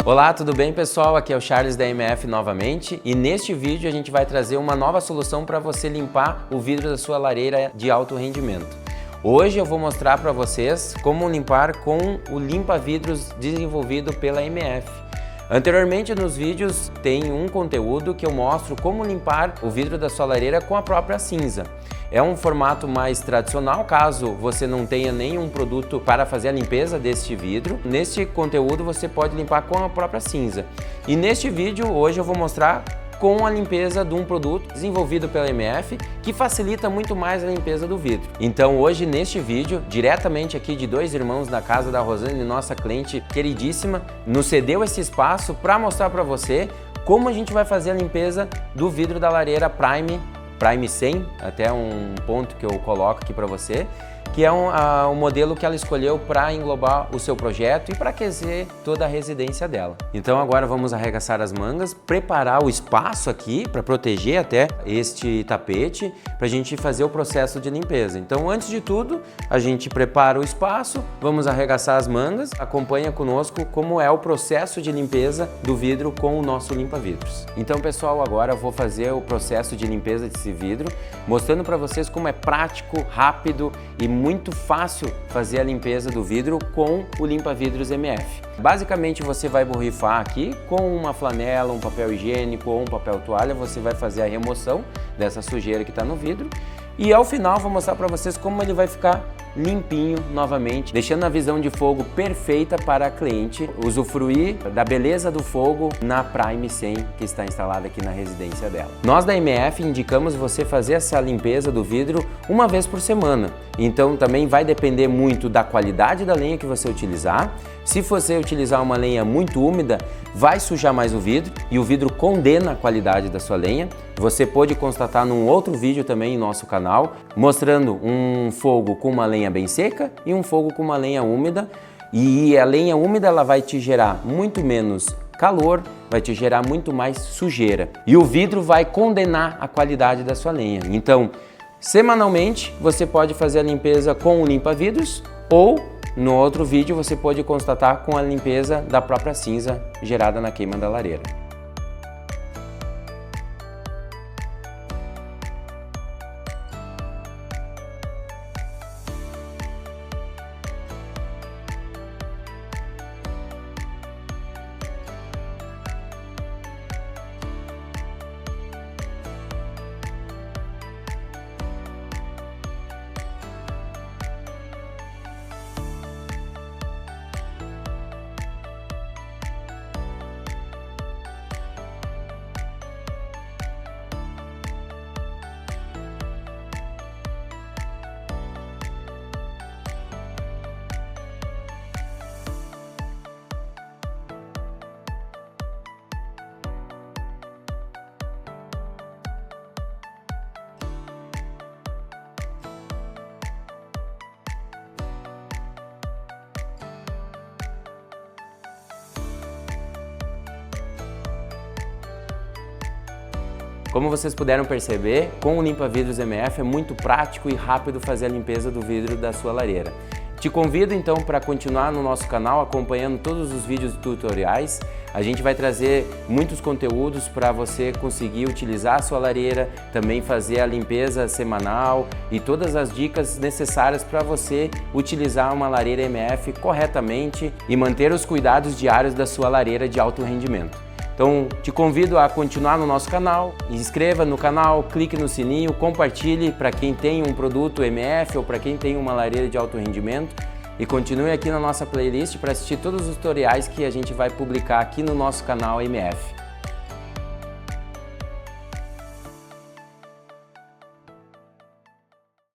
Olá, tudo bem pessoal? Aqui é o Charles da MF novamente e neste vídeo a gente vai trazer uma nova solução para você limpar o vidro da sua lareira de alto rendimento. Hoje eu vou mostrar para vocês como limpar com o limpa-vidros desenvolvido pela MF. Anteriormente nos vídeos tem um conteúdo que eu mostro como limpar o vidro da sua lareira com a própria cinza. É um formato mais tradicional, caso você não tenha nenhum produto para fazer a limpeza deste vidro. Neste conteúdo você pode limpar com a própria cinza. E neste vídeo hoje eu vou mostrar com a limpeza de um produto desenvolvido pela MF que facilita muito mais a limpeza do vidro. Então hoje neste vídeo, diretamente aqui de dois irmãos da casa da Rosane, nossa cliente queridíssima, nos cedeu esse espaço para mostrar para você como a gente vai fazer a limpeza do vidro da lareira Prime 100, até um ponto que eu coloco aqui para você, que é um modelo que ela escolheu para englobar o seu projeto e para aquecer toda a residência dela. Então agora vamos arregaçar as mangas, preparar o espaço aqui para proteger até este tapete, para a gente fazer o processo de limpeza. Então antes de tudo, a gente prepara o espaço, vamos arregaçar as mangas, acompanha conosco como é o processo de limpeza do vidro com o nosso limpa-vidros. Então pessoal, agora eu vou fazer o processo de limpeza desse vidro, mostrando para vocês como é prático, rápido e muito fácil fazer a limpeza do vidro com o limpa-vidros MF. Basicamente você vai borrifar aqui com uma flanela, um papel higiênico ou um papel toalha, você vai fazer a remoção dessa sujeira que está no vidro e ao final vou mostrar para vocês como ele vai ficar limpinho novamente, deixando a visão de fogo perfeita para a cliente usufruir da beleza do fogo na Prime 100 que está instalada aqui na residência dela. Nós da MF indicamos você fazer essa limpeza do vidro uma vez por semana, então também vai depender muito da qualidade da lenha que você utilizar. Se você utilizar uma lenha muito úmida, vai sujar mais o vidro e o vidro condena a qualidade da sua lenha. Você pode constatar num outro vídeo também em nosso canal, mostrando um fogo com uma lenha bem seca e um fogo com uma lenha úmida. E a lenha úmida ela vai te gerar muito menos calor, vai te gerar muito mais sujeira. E o vidro vai condenar a qualidade da sua lenha. Então, semanalmente, você pode fazer a limpeza com o limpa-vidros ou no outro vídeo você pode constatar com a limpeza da própria cinza gerada na queima da lareira. Como vocês puderam perceber, com o limpa-vidros MF é muito prático e rápido fazer a limpeza do vidro da sua lareira. Te convido então para continuar no nosso canal acompanhando todos os vídeos e tutoriais. A gente vai trazer muitos conteúdos para você conseguir utilizar a sua lareira, também fazer a limpeza semanal e todas as dicas necessárias para você utilizar uma lareira MF corretamente e manter os cuidados diários da sua lareira de alto rendimento. Então, te convido a continuar no nosso canal, inscreva no canal, clique no sininho, compartilhe para quem tem um produto MF ou para quem tem uma lareira de alto rendimento e continue aqui na nossa playlist para assistir todos os tutoriais que a gente vai publicar aqui no nosso canal MF.